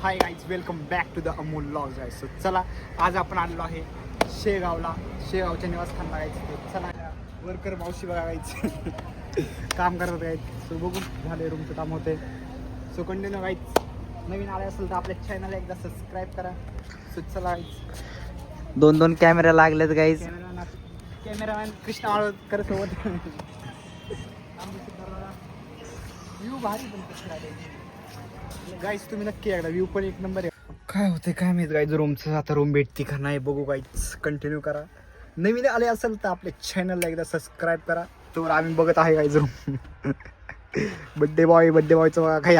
High guys, welcome back to the Amol vlogs guys. चला, आज आपण आलेलो आहे शेगावला. शेगावच्या निवासस्थानला गायचं. चला, वर्कर मावशी बघायचं काम करतात गाईज. सो बघू झाले, रूमचं काम होते. So continue guys. नवीन आले असेल तर आपल्या चॅनलला एकदा सबस्क्राईब करा. सो चला गाईज. दोन कॅमेरा लागलेत गाईज. कॅमेरामॅन कृष्णा आळवकर सोबत. व्ह्यू भारी पण गाईज, तुम्ही नक्की एकदा. व्ह्यू पण एक नंबर आहे. काय होते काय माहित गाईज रूमचं. आता रूम भेटते का नाही बघू गाईज. कंटिन्यू करा. नवीन आले असेल तर आपल्या चॅनलला एकदा सबस्क्राईब करा. तर आम्ही बघत आहे गाईज रूम. बड्डे बॉयचं बघा काय.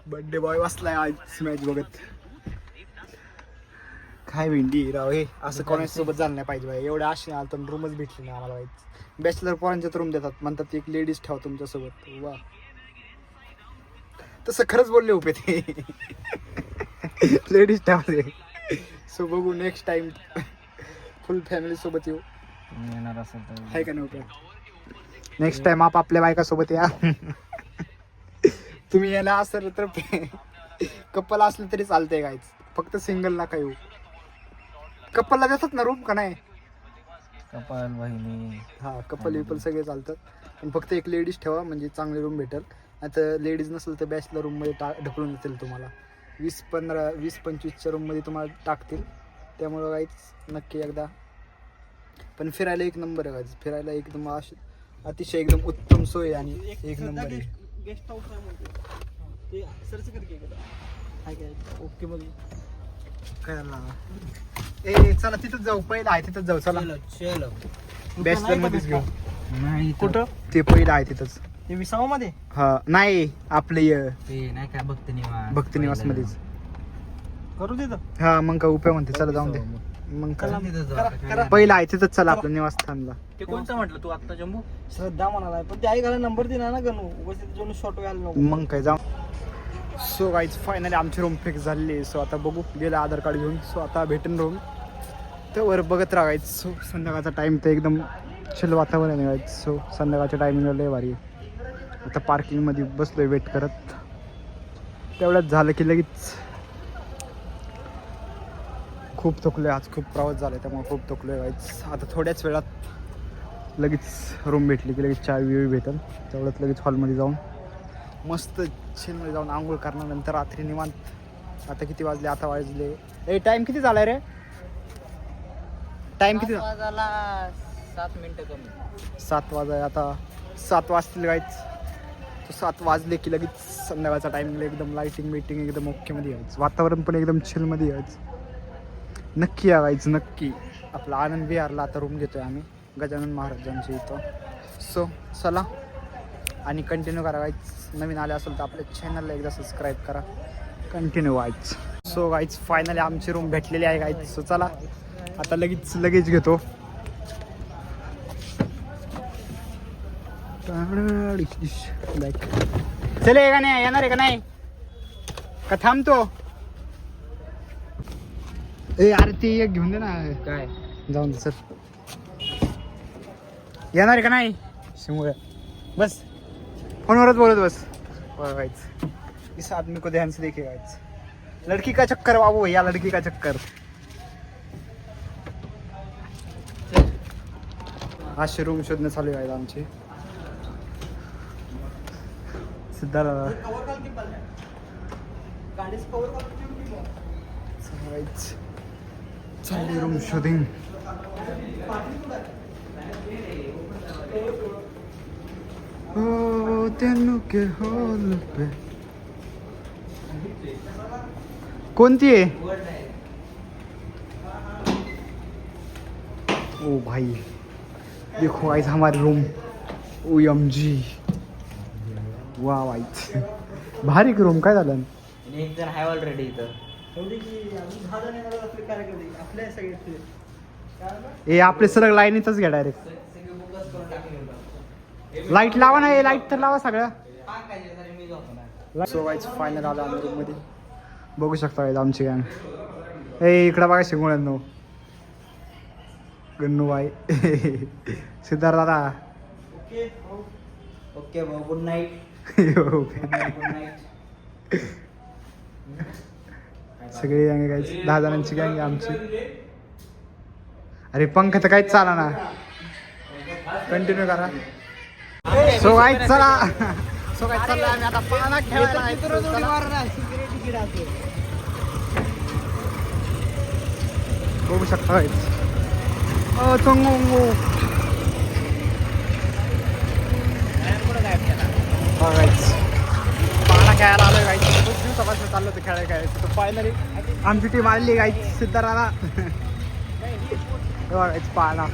बड्डे बॉय बसलाय आज मॅच बघत. काय भेंडी राव हे. असं कोणासोबत झालं नाही पाहिजे बाई. एवढ्या आशे आलं तर रूमच भेटली नाही आम्हाला गाईज. बॅचलर पोरांच्यात रूम देतात, म्हणतात एक लेडीज ठेवा तुमच्यासोबत. वा, तसं खरंच बोलले उभे ते. लेडीज ठेवले. सो बघू नेक्स्ट टाइम फुल फॅमिली सोबत येऊ. येणार असेल तर आहे का नव्हतं. नेक्स्ट टाइम आपल्या बायकासोबत या. तुम्ही यायला असेल तर कपल असलं तरी चालतंय गाईज. फक्त सिंगल नका येऊ. कपलला देतात ना रूम का नाही. कपाल बहिणी हा, कपल विपल सगळे चालतात. पण फक्त एक लेडीज ठेवा म्हणजे चांगली रूम भेटेल. आता लेडीज नसेल तर बॅचलर रूममध्ये ढकलून देतील तुम्हाला. 20-25च्या रूममध्ये तुम्हाला टाकतील. त्यामुळं काहीच नक्की एकदा. पण फिरायला एक नंबर आहे गाईज. फिरायला एकदम अतिशय एकदम उत्तम सोय आणि एक नंबर आहे. गेस्ट हाऊस आहे सर्च करते. ओके बघ काय झालं. ए चला तिथंच जाऊ. पहिलं आहे तिथंच जाऊ. चला बॅचलर मध्येच घेऊ. नाही कुठं ते पहिलं आहे तिथंच. ते विसावा मध्ये. हा नाही आपले ते नाही का भक्त निवास मध्येच करू देत. हा मग काय उपाय म्हणते. चला जाऊन दे मग काय. पहिलं आहे तिथंच. चला आपलं निवासस्थानला. ते कोणतं म्हटलं तू आता जम्बू. श्रद्धा म्हणाला पण ते आई घाला नंबर दिला ना गणू. उगाच जणू शॉर्ट व्हायला नको. मग काय जाऊ. सो गाईज फायनली आमची रूम फिक्स झाली. सो आता बघू गेलं आधार कार्ड घेऊन. सो आता भेटेन रूम तर वर बघत राहायचं. सो संध्याकाळचा टाईम तर एकदम चिल वातावरण आहे. सो संध्याकाळच्या टायमिंगला लय भारी. आता पार्किंगमध्ये बसलोय वेट करत. तेवढ्याच झालं की लगेच. खूप थकलोय आज. खूप प्रवास झाला त्यामुळे खूप थकलोय गाईज. आता थोड्याच वेळात लगेच रूम भेटली की लगेच चाय बिवी भेटेल. तेवढ्यात लगेच हॉलमध्ये जाऊन मस्त चिलमध्ये जाऊन आंघोळ करणार. नंतर रात्री निवांत. आता किती वाजले. आता वाजले टाईम किती झाला रे. टाईम किती वाजायला 7 मिनिटं कमी. 7 वाजाय. आता 7 वाजतील गाईच. तो 7 वाजले की लगेच संध्याकाळचा टायमिंगला एकदम लाईटिंग मीटिंग एकदम ओकेमध्ये यायचं. वातावरण पण एकदम चिलमध्ये यायचं. नक्की या गाईच नक्की. आपला आनंद विहारला आता रूम घेतोय आम्ही गजानन महाराजांच्या इथं. सो चला आणि कंटिन्यू करा गाईच. नवीन आले असेल तर आपल्या चॅनलला एकदा सबस्क्राईब करा. कंटिन्यू व्हायच. सो गाईज फायनली आमची रूम भेटलेली आहे गाईज. सो चला आता लगेच घेतो. चले का नाही. येणार आहे का नाही का थांबतो. ए अरे ते एक घेऊन दे ना. काय जाऊन दे सर. येणार आहे का नाही. शिमुळे बस फोनवरच बोलत बस. गाइस इस आदमी को ध्यान से देखिए गाइस. लड़की का चक्कर बाबू भैया. लड़की का चक्कर. असे रूम शोधणं चालू आहे आमचे. सिद्धार्थ चालली रूम शोधिंग. हो तेनू के हॉल पे कोणती आहे. ओ भाई देखो गाइस हमारी रूम. OMG वाह वाईच भारी रूम. काय झालं. एक जण आहे ऑलरेडी इथं. ए आपले सरळ लाईनीतच घ्या डायरेक्ट. लाईट लावा ना. लाईट तर लावा सगळ्या. सो गाईज फायनल आला आम्ही रूम मध्ये. बघू शकता गाईज आमची गँग. ए इकडं बघा शिंगोळ्यांनो. गन्नू बाई. सिद्धार्थ दादा. ओके भाऊ गुड नाईट. Good night. सगळी गँग गाईच 10 जणांची गँग आहे आमची. अरे पंख तर काहीच चाला ना. कंटिन्यू करा. सो गाईच चला. सो गाईच चालला आम्ही आता पाना खेळायला आहे. चला. बघू शकता गाईच. चंगो गाईच पाना खेळायला आलोय गाईच. खूप दिवसापासून चाललं होतं खेळायचं. तर फायनली आमची टीम आलेली गाईच. सिद्धाराला पाहना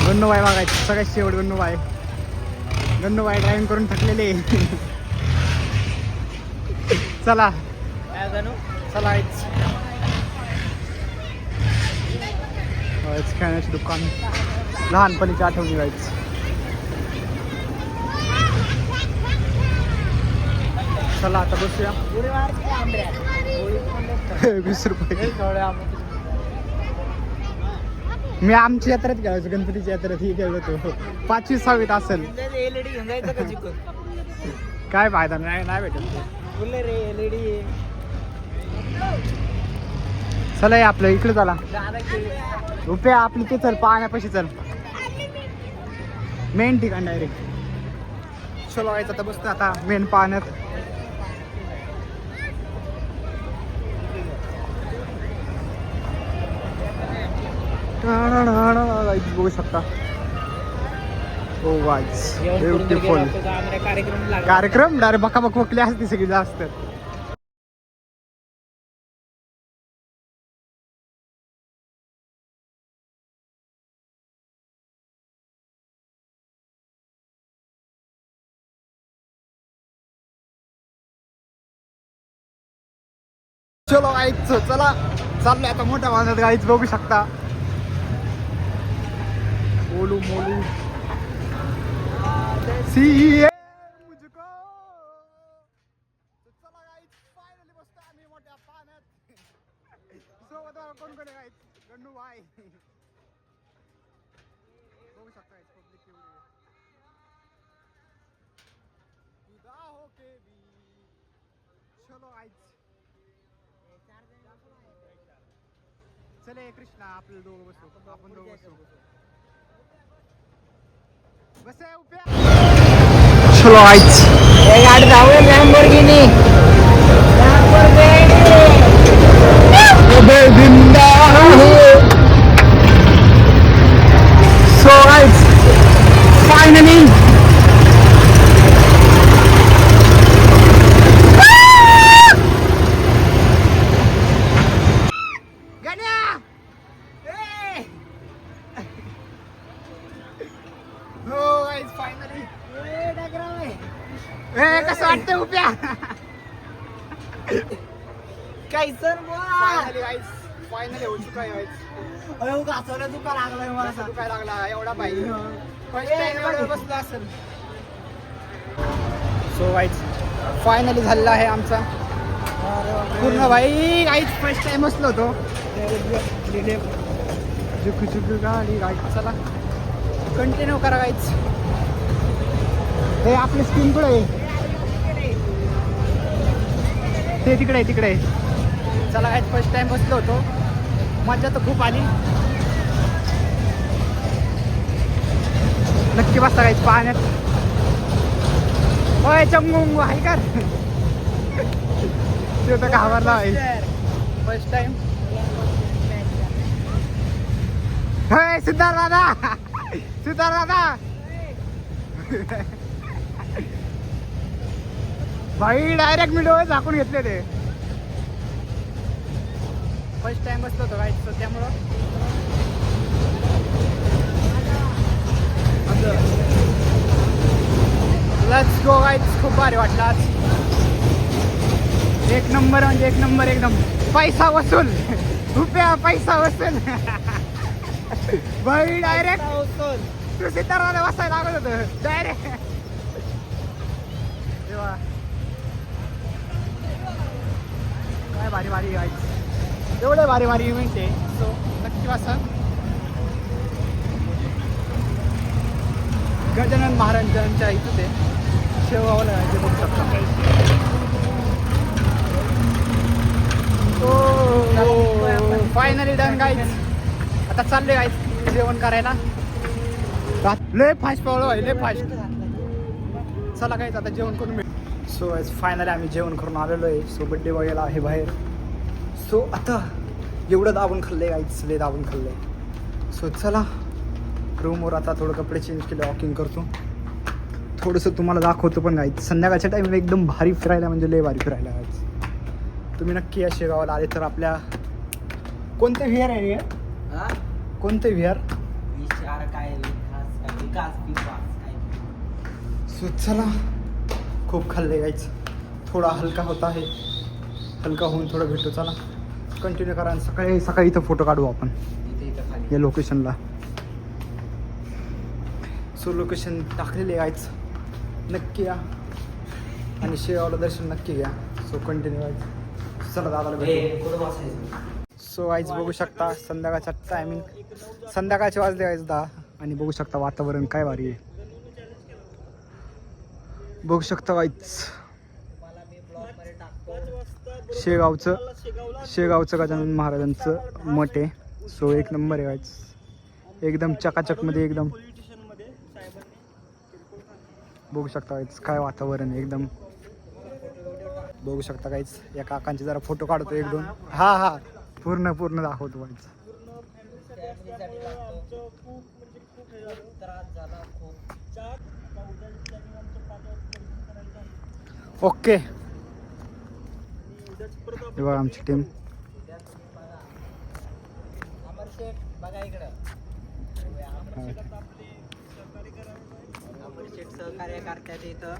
गन्नूबाई बघायचं. सगळ्यात शेवट गन्नूबाई ड्रायव्हिंग करून थकलेले. चला चला खेळण्याची दुकान लहानपणीची आठवणी व्हायची. चला आता बसूया. 20 रुपये. मी आमची यात्रेत खेळायचो. गणपतीची यात्रेत ही खेळत होतो. 5वी 6वीत असेल. एलईडी घेऊन जायचं का जिंकून? काय फायदा नाही भेटत. एलईडी चला हे आपलं इकडे चला. रुपया आपली ते चल पाहण्यापाशी चल. मेन ठिकाण डायरेक्ट. चलो व्हायचं आता बसतो आता मेन पाहण्यात. बघू शकता. हो वाच ब्युटिफुल कार्यक्रम डायरेक्ट बकाबक वकले असते सगळी जास्त. चलो गाईच चला चाललोय आता मोठ्या माणसात गाईच. बघू शकता. बोलू मोलू सी मुझको. चला गाईच फायनली बसतो आम्ही मोठ्या पाण्यात. सोबत कोण कोण गाईच. गन्नू भाई बघू शकता पब्लिक एवढी. खुदा हो के भी. चलो गाईच. चले कृष्णा आपलं दोघं बसू. आपण दोघं बसू. बसे उप्या. चलो गाईच. एक गाडी जाऊया लॅम्बोर्गिनी. So guys, finally कसं वाटतंय उप्या. काही सर फायनली हो चुका आहे गाईस. घासवल्या दुका लागलाय मला. असं दुखायला लागला एवढा पाहिजे. फर्स्ट टाइम एवढं बसला असेल. सो गाईज फायनली झालेला आहे आमचा पूर्ण. भाई गाईज फर्स्ट टाइम बसलो होतो. झुक झुक गाडी गाईज. चला कंटिन्यू करा गाईज. हे आपली स्क्रीन कुठे आहे. ते तिकडे तिकडे. चला गाईज फर्स्ट टाइम बसलो होतो. मजा तर खूप आली. नक्की बसता गाईज पाहण्यात. होय चंगू आहे का. ते तर घाबरला आहे फर्स्ट टाइम. होय सिद्धार्थ दादा. सिद्धार्थ दादा भाई डायरेक्ट मी डोळे झाकून घेतले ते. फर्स्ट टाइम बसलो होतो गाईज तर त्यामुळं. Let's go guys. खूप भारी वाटलं आज. एक नंबर म्हणजे एक नंबर एकदम. पैसा वसूल. रुपया पैसा वसूल. भाई डायरेक्ट तू सिद्धार्थला बसायला लागत होतं डायरेक्ट. तेव्हा काय भारी भारी गाईज. एवढे भारी भारी इव्हेंट आहे. सो नक्की बसा. गजानन महाराजांच्या इथं ते शेगावला आहे, ते बघू शकता फायनली डन गाईज. आता चालले गाईज जेवण करायला. लय फास्ट पावलं आहे, लय फास्ट. चला गाईज आता जेवण करून भेट. सो आज फायनली आम्ही जेवण करून आलेलो आहे. सो बड्डे बघायला आहे बाहेर. सो आता एवढं दाबून खाल्लं आहे गाईज, लय दाबून खाल्लं आहे. सो चला रूमवर आता थोडं कपडे चेंज केले, वॉकिंग करतो, थोडंसं तुम्हाला दाखवतो पण गाईज. संध्याकाळच्या टाईमला एकदम भारी फिरायला, म्हणजे लय भारी फिरायला गाईज. तुम्ही नक्की या शेगावला आले तर. आपल्या कोणते विहार आहे हे? कोणते विहार? सो चला खूप खाल्ले गाईज. थोडा हलका होता आहे, हलका होऊन थोडं भेटतो. चला कंटिन्यू करा. आणि सकाळी सकाळी इथं फोटो काढू आपण या लोकेशनला. सो लोकेशन टाकलेले आहेच, नक्की या आणि शेगावला दर्शन नक्की घ्या. सो कंटिन्यू आहे. चला दादाला भेटू. सो आईज बघू शकता संध्याकाळचा टायमिंग, संध्याकाळचे वाजले आहेत 10 आणि बघू शकता वातावरण काय भारी आहे. बघू शकता आईज शेगावचं गजानन महाराजांचं मठ आहे. सो एक नंबर आहे आईज, एकदम चकाचकमध्ये एकदम. बघू शकता गाईज काय वातावरण आहे एकदम. बघू शकता गाईज या काकांचे जरा फोटो काढतो एक दोन. हा पूर्ण दाखवतो गाईज. ओके हे बघा आमची टीम. बघा इकडं सहकार्य करतात इथं.